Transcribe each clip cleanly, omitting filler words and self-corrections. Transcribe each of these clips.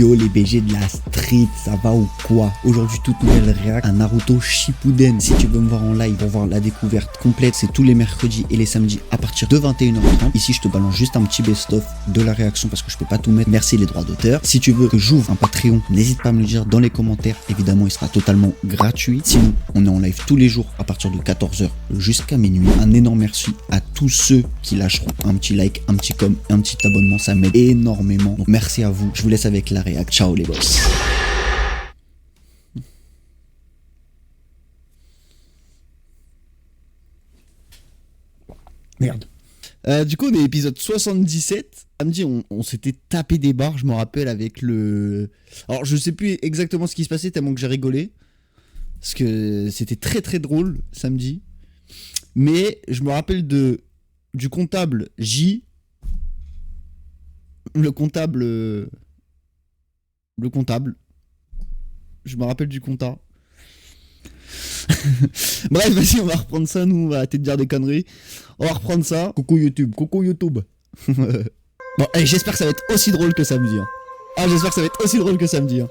Yo les BG de la street, ça va ou quoi? Aujourd'hui toute nouvelle réact à Naruto Shippuden. Si tu veux me voir en live pour voir la découverte complète, c'est tous les mercredis et les samedis à partir de 21h30. Ici je te balance juste un petit best-of de la réaction parce que je peux pas tout mettre, merci les droits d'auteur. Si tu veux que j'ouvre un Patreon, n'hésite pas à me le dire dans les commentaires, évidemment il sera totalement gratuit. Sinon on est en live tous les jours à partir de 14h jusqu'à minuit. Un énorme merci à tous ceux qui lâcheront un petit like, un petit com, un petit abonnement, ça m'aide énormément. Donc merci à vous, je vous laisse avec la réact. Ciao les boss. Merde. Du coup on est épisode 77. Samedi on s'était tapé des barres, je me rappelle, avec le... Alors je sais plus exactement ce qui se passait tellement que j'ai rigolé. Parce que c'était très très drôle samedi. Mais je me rappelle du comptable J. Le comptable... Je me rappelle du compta. Bref, vas-y, on va reprendre ça, nous, on va arrêter de dire des conneries. On va reprendre ça. Coucou YouTube. Bon, allez, j'espère que ça va être aussi drôle que samedi. Hein. Ah, j'espère que ça va être aussi drôle que samedi. Hein.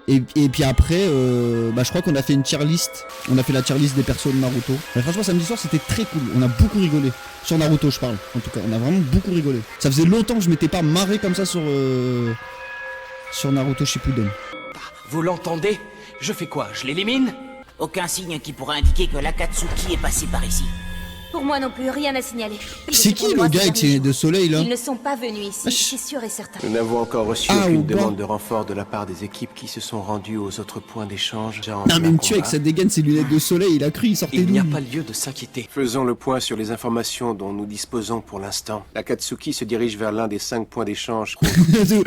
Et puis après, je crois qu'on a fait une tier list. On a fait la tier list des persos de Naruto. Et franchement, samedi soir, c'était très cool. On a beaucoup rigolé. Sur Naruto, je parle. En tout cas, on a vraiment beaucoup rigolé. Ça faisait longtemps que je m'étais pas marré comme ça sur Naruto Shippuden. Vous l'entendez? Je fais quoi? Je l'élimine? Aucun signe qui pourra indiquer que l'Akatsuki est passé par ici. Pour moi non plus, rien à signaler. C'est qui le gars avec ses lunettes de soleil là? Ils ne sont pas venus ici, c'est sûr et certain. Nous n'avons encore reçu aucune demande de renfort de la part des équipes qui se sont rendues aux autres points d'échange. Non mais me tue avec sa dégaine, ses lunettes de soleil, il a cru, il sortait d'où? Il n'y a pas lieu de s'inquiéter. Faisons le point sur les informations dont nous disposons pour l'instant. L'Akatsuki se dirige vers l'un des 5 points d'échange. C'est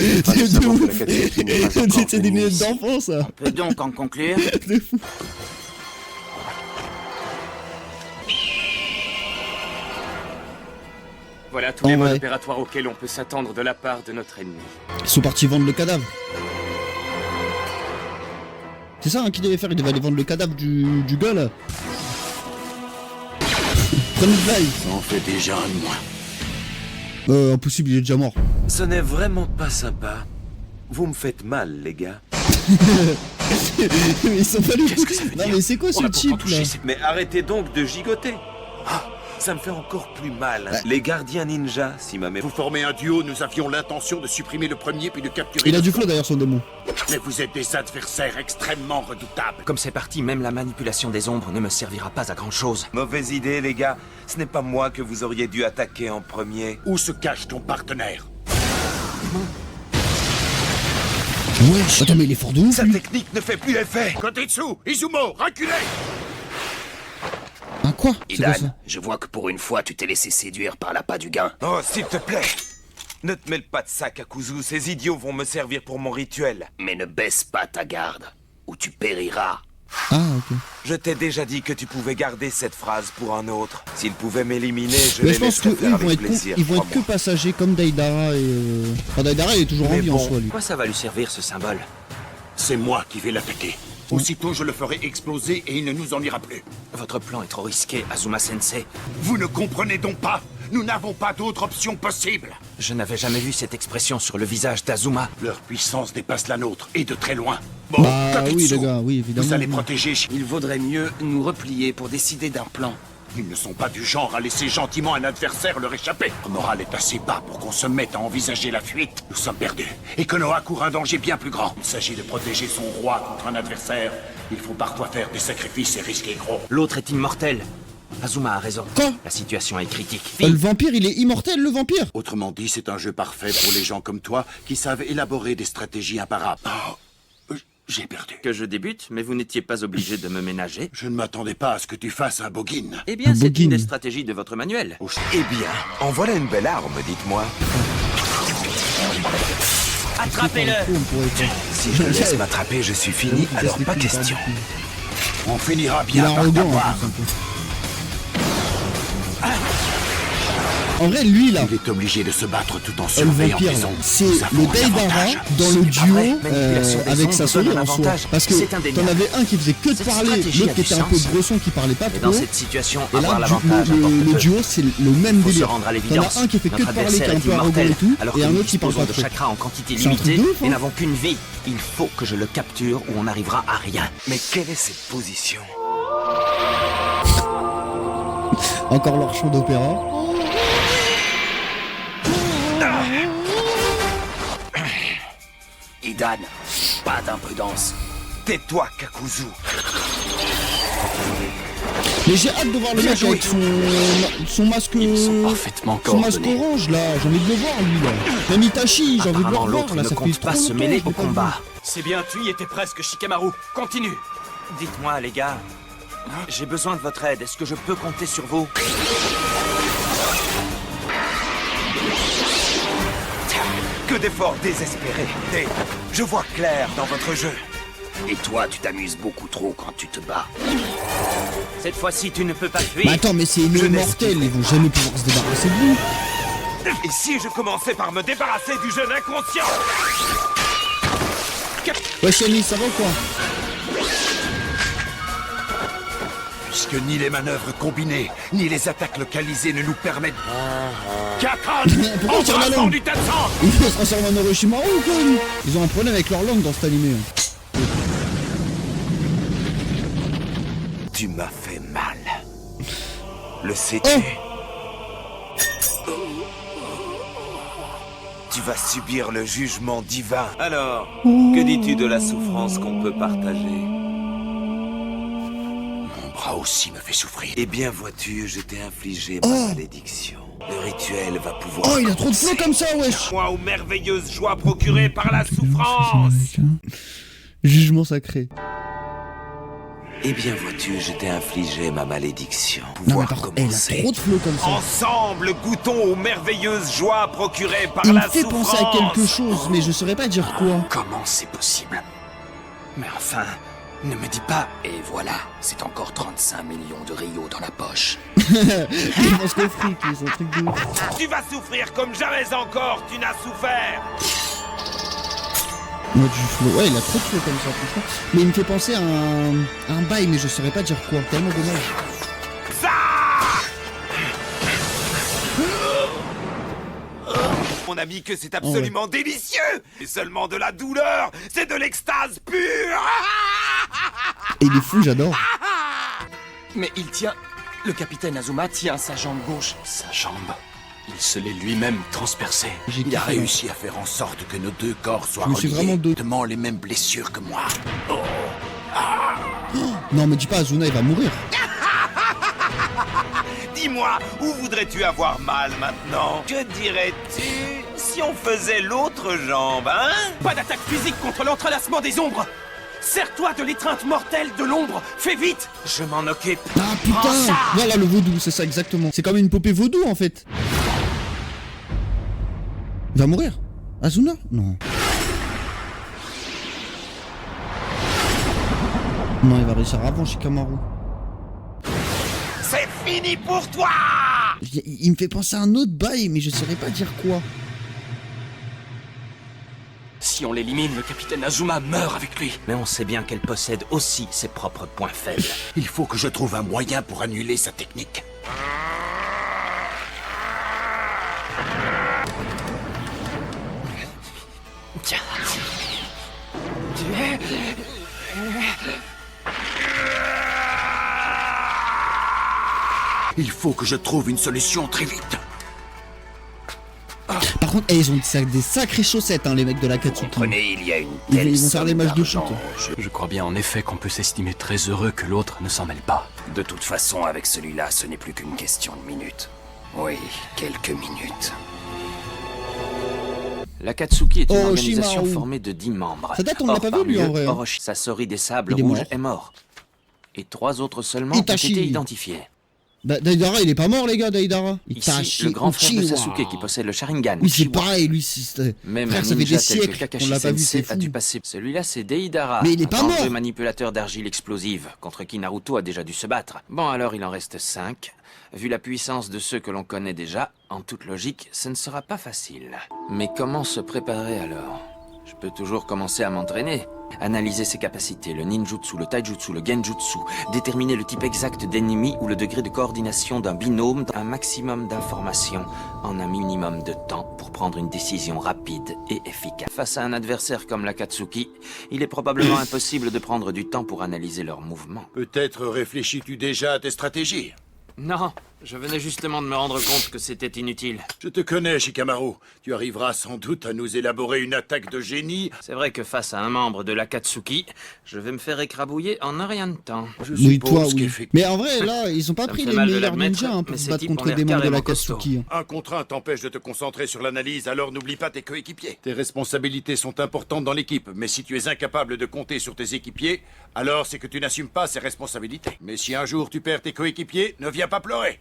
des lunettes d'enfant ça. On peut donc en conclure. C'est fou. Voilà tous les modes opératoires auxquels on peut s'attendre de la part de notre ennemi. Ils sont partis vendre le cadavre. C'est ça qu'il devait faire, il devait aller vendre le cadavre du gars là. Prenez le blague. Ça en fait déjà un de moins. Impossible, il est déjà mort. Ce n'est vraiment pas sympa. Vous me faites mal, les gars. Mais ils sont pas les... Qu'est-ce que ça veut Non dire? mais c'est quoi ce type là? Mais arrêtez donc de gigoter. Ah, ça me fait encore plus mal. Hein. Les gardiens ninja, si ma mère... Vous formez un duo, nous avions l'intention de supprimer le premier puis de capturer... Il a du flow d'ailleurs son démon. Mais vous êtes des adversaires extrêmement redoutables. Comme c'est parti, même la manipulation des ombres ne me servira pas à grand chose. Mauvaise idée, les gars. Ce n'est pas moi que vous auriez dû attaquer en premier. Où se cache ton partenaire? Ouais, attends mais il est fort de ouf. Sa technique ne fait plus effet. Kotetsu, Izumo, reculez! Ah quoi? C'est quoi Idan, ça? je vois que pour une fois, tu t'es laissé séduire par l'appât du gain. Oh, s'il te plaît. Ne te mêle pas de ça, Kakuzu. Ces idiots vont me servir pour mon rituel. Mais ne baisse pas ta garde, ou tu périras. Ah ok. Je t'ai déjà dit que tu pouvais garder cette phrase pour un autre. S'ils pouvaient m'éliminer, je Mais les je pense laisserais qu'eux faire ils vont avec être, plaisir. ils vont être que crois-moi. passagers comme Deidara et... Enfin Deidara il est toujours en Mais vie en bon. soi lui. Pourquoi ça va lui servir ce symbole? C'est moi qui vais l'attaquer. Aussitôt, je le ferai exploser et il ne nous en ira plus. Votre plan est trop risqué, Azuma-sensei. Vous ne comprenez donc pas? Nous n'avons pas d'autre option possible. Je n'avais jamais vu cette expression sur le visage d'Azuma. Leur puissance dépasse la nôtre, et de très loin. Bon, Bah Kotetsu, oui les gars, oui évidemment. vous allez protéger... Il vaudrait mieux nous replier pour décider d'un plan. Ils ne sont pas du genre à laisser gentiment un adversaire leur échapper. Leur moral est assez bas pour qu'on se mette à envisager la fuite. Nous sommes perdus. Et Konoha court un danger bien plus grand. Il s'agit de protéger son roi contre un adversaire. Il faut parfois faire des sacrifices et risquer gros. L'autre est immortel. Azuma a raison. Quoi? La situation est critique. Le vampire il est immortel le vampire. Autrement dit, c'est un jeu parfait pour les gens comme toi qui savent élaborer des stratégies imparables. Oh, j'ai perdu. Que je débute, mais vous n'étiez pas obligé de me ménager. Je ne m'attendais pas à ce que tu fasses un Bogin. Eh bien, Un c'est Bogin. une des stratégies de votre manuel. Eh bien, en voilà une belle arme, dites-moi. Attrapez-le! On pourrait pas. Si je le laisse m'attraper, je suis fini, alors pas question. On finira Il est bien par arrogant en t'avoir. plus un peu. En vrai, lui là, Il est obligé de se battre tout en le surveillant vampire, les là, ombres. c'est Nous avons le un Deidara avantage. dans le duo Manipulation des avec ondes sa donne souris un en soi. avantage. Parce que C'est indéniable. t'en avais un qui faisait que de Cette parler, stratégie l'autre a qui du était un peu sens. bresson qui parlait pas Et trop. dans cette situation, Et avoir là, l'avantage importe le peu. duo, c'est le même Faut se délire. rendre à T'en l'évidence. as un qui fait que de Notre parler, qui est adversaire un est peu arrogant immortel, et tout, alors et que un nous autre qui parle disposons pas de trop. chakras en quantité C'est un truc limitée de ouf, hein. et n'avons qu'une vie. Il faut que je le capture ou on n'arrivera à rien. Mais quelle est cette position? Encore leur chant d'opéra. Idan, pas d'imprudence. Tais-toi, Kakuzu. Mais j'ai hâte de voir le Bien mec joué. avec son masque. Ils sont parfaitement Son masque coordonnés. orange là, j'ai envie de le voir lui là. Même Itachi, j'ai envie de le Apparemment, revoir l'autre là, ne ça fait compte trop pas se longtemps mêler que je au l'ai pas vu. combat. C'est bien, tu y étais presque, Shikamaru. Continue. Dites-moi, les gars, j'ai besoin de votre aide. Est-ce que je peux compter sur vous? Que d'efforts désespérés. Et je vois clair dans votre jeu. Et toi, tu t'amuses beaucoup trop quand tu te bats. Cette fois-ci, tu ne peux pas fuir. Mais attends, mais c'est une Je immortelle, ils vont jamais pouvoir se débarrasser de lui. Et si je commençais par me débarrasser du jeune inconscient? Ouais, Shani, ça va quoi? Puisque ni les manœuvres combinées, ni les attaques localisées ne nous permettent... Kakan, Pourquoi ils tirent la embrassons langue? du Tatsan. Ils se transforment en Orochimaru ou quoi lui? Ils ont un problème avec leur langue dans cet animé. Hein. Tu m'as fait mal. Le sais-tu? Tu vas subir le jugement divin. Alors, que dis-tu de la souffrance qu'on peut partager? Mon bras aussi me fait souffrir. Eh bien, vois-tu, je t'ai infligé ma malédiction. Le rituel va pouvoir... Oh, il a trop de flow commencer. comme ça, wesh! Moi aux merveilleuses joies procurées par la souffrance. Jugement sacré. Eh bien, vois-tu, je t'ai infligé ma malédiction. Non, mais Pouvoir par contre, elle a commencer. trop de flow comme ça. Ensemble, goûtons aux merveilleuses joies procurées par Il me la fait souffrance. penser à quelque chose, mais je saurais pas dire quoi. Comment c'est possible? Mais enfin, ne me dis pas... Et voilà, c'est encore 35 millions de Rio dans la poche. Il pense qu'au fric, lui, c'est un truc de ouf. Tu vas souffrir comme jamais encore tu n'as souffert. Moi, du flow. Ouais, il a trop de flow comme ça, franchement. Mais il me fait penser à un bail, mais je saurais pas dire quoi. Tellement dommage. Mon ami, que c'est absolument délicieux. C'est seulement de la douleur. C'est de l'extase pure. Et il est fou, j'adore. Mais il tient... Le capitaine Azuma tient sa jambe gauche. Sa jambe. Il se l'est lui-même transpercée. J'ai Il a kiffé. réussi à faire en sorte que nos deux corps soient Je me suis reliés. vraiment deux. Exactement les mêmes blessures que moi. Non, mais dis pas, Azuna, il va mourir. Dis-moi, où voudrais-tu avoir mal maintenant? Que dirais-tu si on faisait l'autre jambe, hein? Pas d'attaque physique contre l'entrelacement des ombres. Serre-toi de l'étreinte mortelle de l'ombre. Fais vite. Je m'en occupe. Ah putain! Voilà le vaudou, c'est ça exactement. C'est comme une poupée vaudou en fait. Il va mourir? Azuna? Non. Non, il va réussir avant Shikamaru. C'est fini pour toi! Il me fait penser à un autre bail, mais je saurais pas dire quoi. Si on l'élimine, le capitaine Azuma meurt avec lui. Mais on sait bien qu'elle possède aussi ses propres points faibles. Il faut que je trouve un moyen pour annuler sa technique. Il faut que je trouve une solution très vite. Par contre, ils ont des sacrées chaussettes, hein, les mecs de la Katsuki. Comprenez, il y a une Ils telle vont faire des matchs de somme foot. d'argent. Je crois bien en effet qu'on peut s'estimer très heureux que l'autre ne s'en mêle pas. De toute façon, avec celui-là, ce n'est plus qu'une question de minutes. Oui, quelques minutes. L'Akatsuki est une Oh, organisation Shimaru. formée de 10 membres. Ça date, on l'a pas vu, parmi lui, en eux, vrai, hein. Orochi, Sasori des Sables Il est Rouges mort. est mort. Et 3 autres seulement Itachi. ont été identifiés. Daidara, il est pas mort, les gars, Daidara. Ici, le grand frère de Sasuke qui possède le Sharingan. Oui, c'est Uchiwa. pareil, lui, c'est... Même Frère, un ça fait ninja des tel que siècles Kakashi qu'on l'a pas vu, Sensei c'est a fou. dû passer. Celui-là, c'est Deidara. Mais il est un pas mort. dangereux manipulateur d'argile explosive, contre qui Naruto a déjà dû se battre. Bon, alors il en reste 5. Vu la puissance de ceux que l'on connaît déjà, En toute logique, ce ne sera pas facile. Mais comment se préparer alors? Je peux toujours commencer à m'entraîner. Analyser ses capacités, le ninjutsu, le taijutsu, le genjutsu, déterminer le type exact d'ennemi ou le degré de coordination d'un binôme, un maximum d'informations en un minimum de temps pour prendre une décision rapide et efficace. Face à un adversaire comme l'Akatsuki, il est probablement impossible de prendre du temps pour analyser leurs mouvements. Peut-être réfléchis-tu déjà à tes stratégies? Non, je venais justement de me rendre compte que c'était inutile. Je te connais, Shikamaru. Tu arriveras sans doute à nous élaborer une attaque de génie. C'est vrai que face à un membre de l'Akatsuki, je vais me faire écrabouiller en un rien de temps. Je Oui, toi, suppose oui. qu'effectivement... Mais en vrai, là, ils ont pas Ça me pris fait les mal de meilleurs l'admettre, ninjas hein, pour mais se ces battre types contre ont l'air des membres de carrément l'Akatsuki. Hein. Un contre un t'empêche de te concentrer sur l'analyse, alors n'oublie pas tes coéquipiers. Tes responsabilités sont importantes dans l'équipe, mais si tu es incapable de compter sur tes équipiers, alors c'est que tu n'assumes pas ces responsabilités. Mais si un jour tu perds tes coéquipiers, ne viens pas pleurer.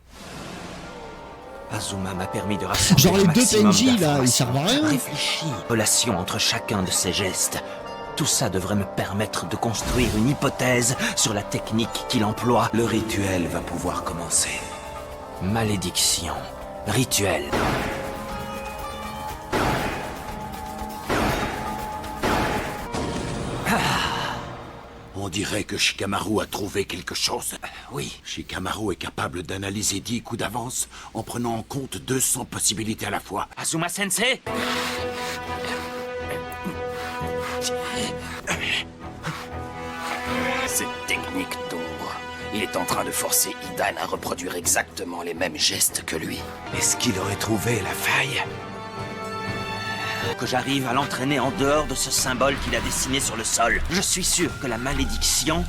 Azuma m'a permis de rassembler Genre les un deux maximum PNJ là, ils d'informations. servent à rien. Réfléchis. Relation entre chacun de ces gestes. Tout ça devrait me permettre de construire une hypothèse sur la technique qu'il emploie. Le rituel va pouvoir commencer. Malédiction. Rituel. On dirait que Shikamaru a trouvé quelque chose. Oui. Shikamaru est capable d'analyser 10 coups d'avance en prenant en compte 200 possibilités à la fois. Azuma Sensei. Cette technique d'ombre. Il est en train de forcer Hidan à reproduire exactement les mêmes gestes que lui. Est-ce qu'il aurait trouvé la faille? Que j'arrive à l'entraîner en dehors de ce symbole qu'il a dessiné sur le sol. Je suis sûr que la malédiction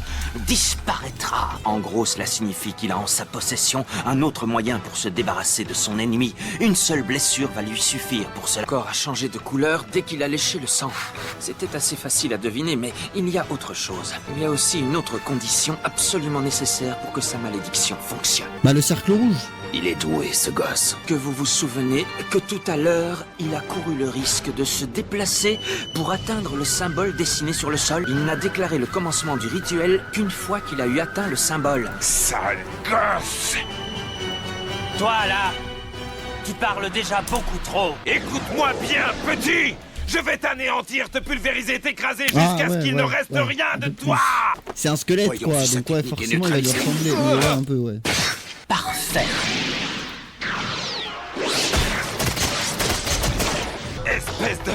disparaîtra. En gros, cela signifie qu'il a en sa possession un autre moyen pour se débarrasser de son ennemi. Une seule blessure va lui suffire pour cela. Le corps a changé de couleur dès qu'il a léché le sang. C'était assez facile à deviner, mais il y a autre chose. Il y a aussi une autre condition absolument nécessaire pour que sa malédiction fonctionne. Bah le cercle rouge. Il est doué, ce gosse. Que vous vous souvenez que tout à l'heure, il a couru le risque de se déplacer pour atteindre le symbole dessiné sur le sol. Il n'a déclaré le commencement du rituel qu'une fois qu'il a eu atteint le symbole. Sale gosse! Toi là, tu parles déjà beaucoup trop. Écoute-moi bien, petit! Je vais t'anéantir, te pulvériser, t'écraser Ah, jusqu'à ouais, ce qu'il ne ouais, reste ouais, rien un de peu plus. toi! C'est un squelette Voyons quoi, si sa donc ouais, technique est forcément il va lui neutralisée. ressembler. Mais ouais, un peu ouais. Parfait. Espèce de...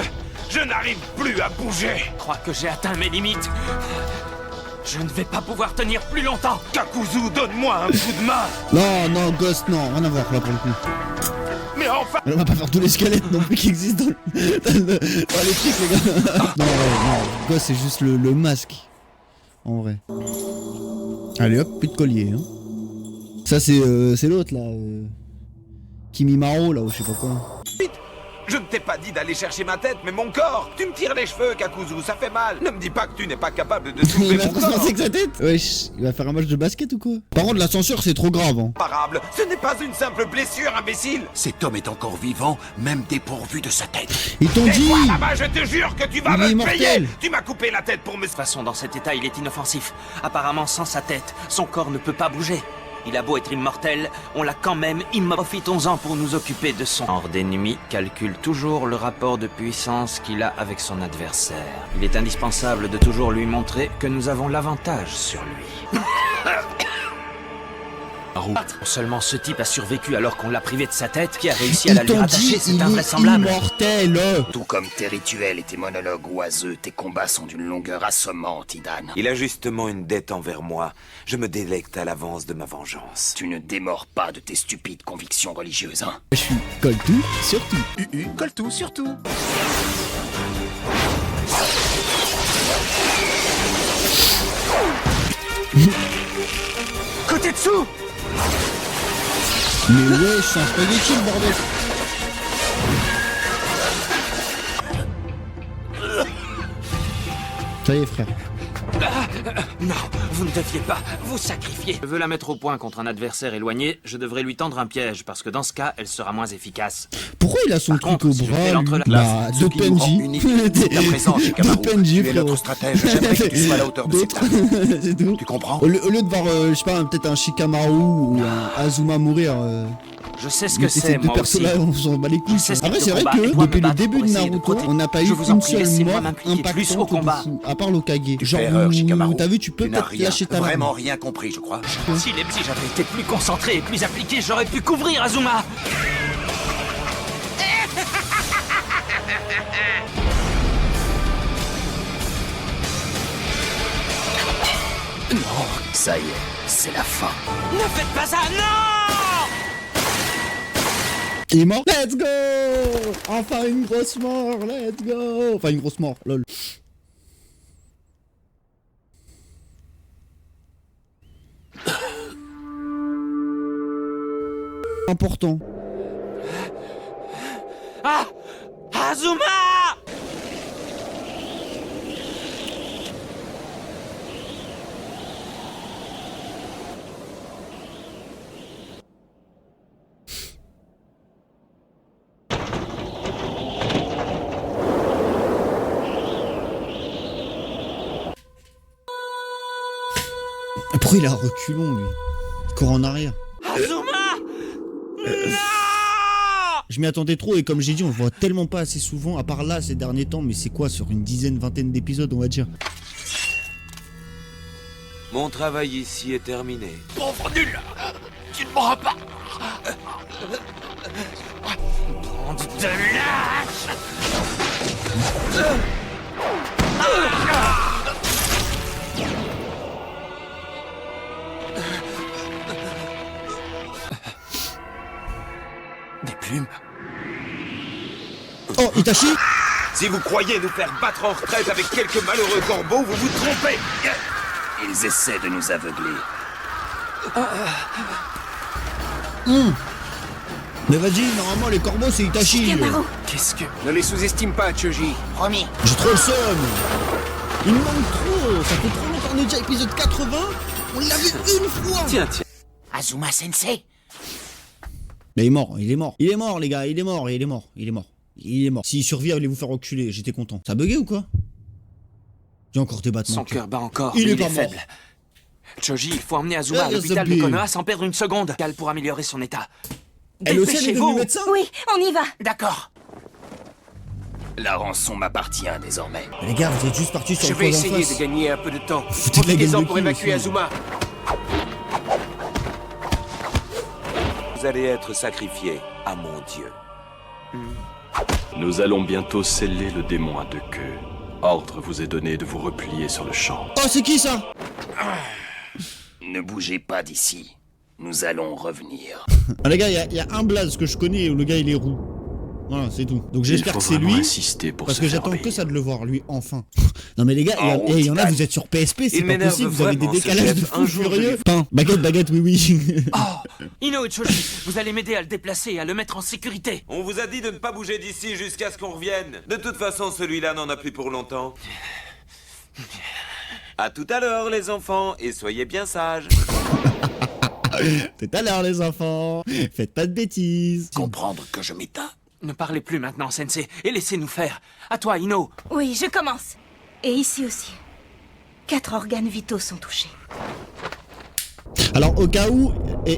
Je n'arrive plus à bouger! Je crois que j'ai atteint mes limites. Je ne vais pas pouvoir tenir plus longtemps. Kakuzu, donne-moi un coup de main! Non, non, Ghost, non, rien à voir là pour le coup. Mais enfin... On va pas faire tous les squelettes non plus qui existent dans les trucs les gars. Non, ouais, non, Ghost c'est juste le masque. En vrai. Allez hop, plus de collier. Hein. Ça c'est l'autre là. Kimimaro là ou je sais pas quoi. Je ne t'ai pas dit d'aller chercher ma tête, mais mon corps! Tu me tires les cheveux, Kakuzu, ça fait mal! Ne me dis pas que tu n'es pas capable de Il soulever va mon corps! transpercer que sa tête. Wesh, il va faire un match de basket ou quoi? Par contre la censure c'est trop grave hein. Imparable. Ce n'est pas une simple blessure, imbécile! Cet homme est encore vivant, même dépourvu de sa tête. Ils t'ont Et dit. toi là-bas, je te jure que tu vas Il est me immortel. payer! Tu m'as coupé la tête pour me... De toute façon, dans cet état, il est inoffensif. Apparemment, sans sa tête, son corps ne peut pas bouger. Il a beau être immortel, on l'a quand même immortel. Profitons-en pour nous occuper de son hors d'ennemi. Calcule toujours le rapport de puissance qu'il a avec son adversaire. Il est indispensable de toujours lui montrer que nous avons l'avantage sur lui. Seulement ce type a survécu alors qu'on l'a privé de sa tête, qui a réussi à la Ils lui t'ont rattacher, dit c'est il est invraisemblable. immortel. Tout comme tes rituels et tes monologues oiseux, tes combats sont d'une longueur assommante, Hidan. Il a justement une dette envers moi. Je me délecte à l'avance de ma vengeance. Tu ne démords pas de tes stupides convictions religieuses, hein? Je suis Coltou surtout. Colle tout, surtout! Côté dessous! Mais ouais, c'est un spaghetti le bordel. Ça y est frère. Non, vous ne deviez pas vous sacrifier. Je veux la mettre au point contre un adversaire éloigné, je devrais lui tendre un piège, parce que dans ce cas, elle sera moins efficace. Pourquoi il a son Par truc contre, au si je bras fais lui l'entrelac- Bah, Ce deux qui nous rend PNJ. unique jusqu'à présent, Shikamaru. Deux PNJ Tu es frérot. notre stratège, j'aimerais que tu sois à la hauteur de cette D'autres, c'est tout. Tu comprends? Au lieu de voir, je sais pas, peut-être un Shikamaru ou un Azuma mourir, Je sais ce Mais que ces c'est, deux moi persos aussi. là, on s'en bat les couilles. Je sais ce Après, type c'est de vrai combat, et que moi, depuis me le battre début pour de essayer de Naruto, protéger. on n'a pas Je eu vous en une prie, seule laissez-moi mort m'impliquer plus au impactante combat. de fou, à part l'Okage. Genre, fais erreur, Shikamaru. t'as vu, tu peux Tu n'as peut-être rien, lâcher ta vraiment lame. rien compris, je crois. Si j'avais été plus concentré et plus appliqué, j'aurais pu couvrir Azuma. Non, ça y est, c'est la fin. Ne faites pas ça, non! Il est mort. Let's go. Enfin une grosse mort, let's go. Enfin une grosse mort, lol. Important. Ah! Azuma! Pourquoi il a un reculon lui? Il court en arrière. Azuma! Non! Je m'y attendais trop et comme j'ai dit, on le voit tellement pas assez souvent, à part là ces derniers temps, mais c'est quoi, sur une dizaine, vingtaine d'épisodes on va dire. Mon travail ici est terminé. Pauvre nul! Tu ne m'auras pas! Bande de lâches! Des plumes? Oh, Itachi! Si vous croyez nous faire battre en retraite avec quelques malheureux corbeaux, vous vous trompez. Ils essaient de nous aveugler. Mais vas-y, normalement les corbeaux c'est Itachi. Shikamaru, Qu'est-ce que... Ne les sous-estime pas, Choji. Promis. J'ai trop le seum. Il me manque trop. Ça fait trop longtemps, on est déjà épisode 80. On l'a vu une fois. Tiens. Azuma Sensei? Mais il est mort, il est mort. Il est mort les gars, il est mort, il est mort, il est mort. Il est mort. S'il survit, allez vous faire reculer, j'étais content. Ça a bugué ou quoi? J'ai encore des battements. Son cœur bat encore, Il mais est il est pas mort. faible. Choji, il faut emmener Azuma à Ah, l'hôpital de Zabi. Konoha sans perdre une seconde. Cal pour améliorer son état. Elle aussi elle est devenue Dépêchez-vous! médecin? oui, on y va. D'accord. La rançon m'appartient désormais. Les gars, vous êtes juste partis sur Je le vais point d'en essayer face. de gagner un peu de temps. Foutez de la gueule Profitez-en de pour qui, évacuer aussi. Azuma. Vous allez être sacrifié à mon dieu. Nous allons bientôt sceller le démon à deux queues. Ordre vous est donné de vous replier sur le champ. Oh, c'est qui ça? Ne bougez pas d'ici. Nous allons revenir. Ah, les gars, il y a un blaze que je connais où le gars il est roux. Voilà, c'est tout. Donc j'espère que c'est vraiment lui. insister pour Parce se que faire j'attends que obéir. ça de le voir, lui, enfin. Non mais les gars, En il y en a, route, vous êtes sur PSP, c'est Il pas m'énerve possible, vous avez des vraiment, ce décalages de chef. fou Un jour, je furieux. lui- Pain, baguette, oui. Oh! Ino et Choji, vous allez m'aider à le déplacer et à le mettre en sécurité. On vous a dit de ne pas bouger d'ici jusqu'à ce qu'on revienne. De toute façon, celui-là n'en a plus pour longtemps. À tout à l'heure, les enfants, et soyez bien sages. Tout à l'heure les enfants, faites pas de bêtises. Comprendre que je m'éteins. Ne parlez plus maintenant, Sensei, et laissez-nous faire. À toi, Ino. Oui, je commence. Et ici aussi. 4 organes vitaux sont touchés. Alors au cas où,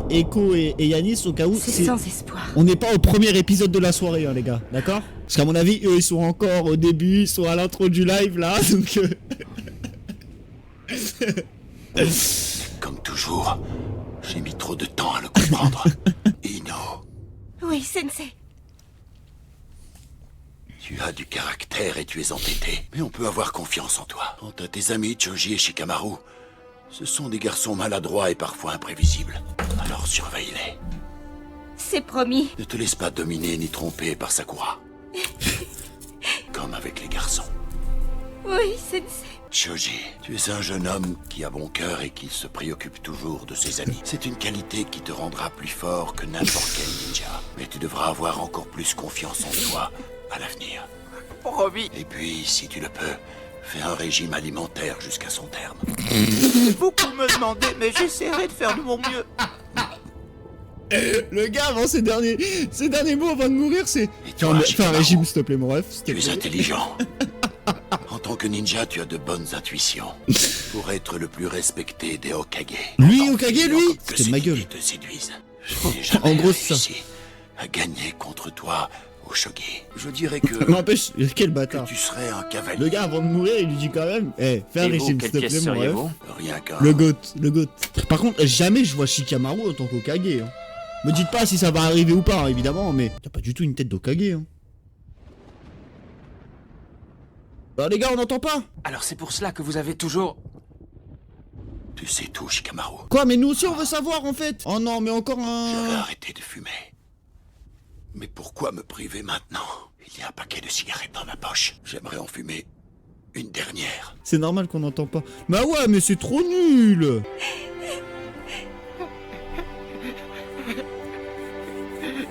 Eko et Yanis, au cas où, C'est c'est- sans espoir. on n'est pas au premier épisode de la soirée, hein, les gars, d'accord? Parce qu'à mon avis, eux, ils sont encore au début, ils sont à l'intro du live, là, donc... Comme toujours, j'ai mis trop de temps à le comprendre. Ino, Oui, Sensei. tu as du caractère et tu es entêté. Mais on peut avoir confiance en toi. Quant à tes amis Choji et Shikamaru, ce sont des garçons maladroits et parfois imprévisibles. Alors surveille-les. C'est promis. Ne te laisse pas dominer ni tromper par Sakura. Comme avec les garçons. Oui, Sensei. Choji, tu es un jeune homme qui a bon cœur et qui se préoccupe toujours de ses amis. C'est une qualité qui te rendra plus fort que n'importe quel ninja. Mais tu devras avoir encore plus confiance en toi à l'avenir. Promis. Et puis, si tu le peux, fais un régime alimentaire jusqu'à son terme. Beaucoup me demandaient, mais j'essaierai de faire de mon mieux. Le gars, avant ces derniers mots avant de mourir, c'est... Et toi, Fais un Shikamaru, régime, s'il te plaît, mon ref, s'il te tu es plaît. intelligent. En tant que ninja, tu as de bonnes intuitions. Pour être le plus respecté des Hokage. Lui, En tant que Hokage, client lui comme que C'était de ma ceux qui gueule. te séduisent. Je n'ai jamais En gros, c'est ça. réussi. à gagner contre toi au shogi. Je dirais que... N'empêche, quel bâtard. tu serais un cavalier. Le gars, avant de mourir, il lui dit quand même, fais un Et vous, régime, quelle s'il te pièce plaît, mon ref. seriez-vous? Rien qu'un... Le GOAT. Par contre, jamais je vois Shikamaru en tant qu'Okage. Hein. Me dites pas si ça va arriver ou pas, hein, évidemment, mais t'as pas du tout une tête d'Okage. Hein. Bah les gars, on n'entend pas. Alors c'est pour cela que vous avez toujours... Tu sais tout, Shikamaru. Quoi, mais nous aussi on veut savoir en fait. Oh non, mais encore J'avais un... arrêté de fumer. Mais pourquoi me priver maintenant? Il y a un paquet de cigarettes dans ma poche. J'aimerais en fumer une dernière. C'est normal qu'on n'entend pas. Bah ouais, mais c'est trop nul.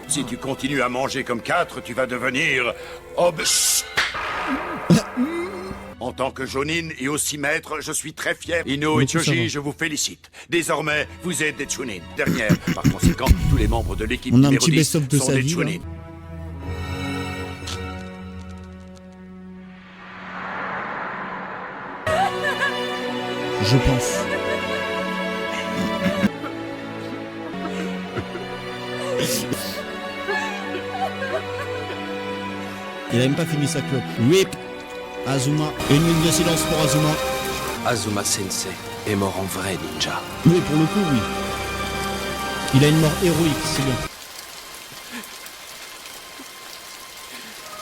Si tu continues à manger comme 4, tu vas devenir... En tant que Jonin et aussi maître, je suis très fier. Ino et Beaucoup Choji, savoir. je vous félicite. Désormais, vous êtes des Chunin. Dernière. Par conséquent, tous les membres de l'équipe On a un numéro petit 10 best-of de sont sa des vie, là. Chunin. Je pense. Il a même pas fini sa clope. Whip Azuma. Une minute de silence pour Azuma. Azuma Sensei est mort en vrai ninja. Oui, pour le coup, oui. Il a une mort héroïque, c'est bien.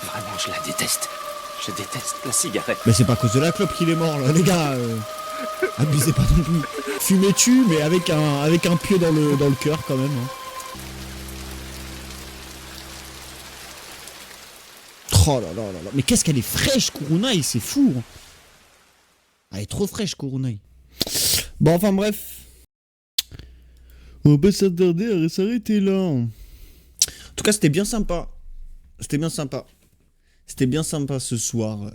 Vraiment, je la déteste. Je déteste la cigarette. Mais c'est pas à cause de la clope qu'il est mort, là, les gars. Abusez pas non plus. Fumez tu, mais avec un pieu dans le cœur, quand même. Hein. Oh là là là là. Mais qu'est-ce qu'elle est fraîche, Kurunai, c'est fou. Hein. Elle est trop fraîche, Kurunai. Bon, enfin bref. On va pas s'attarder à s'arrêter là. En tout cas, c'était bien sympa. C'était bien sympa ce soir.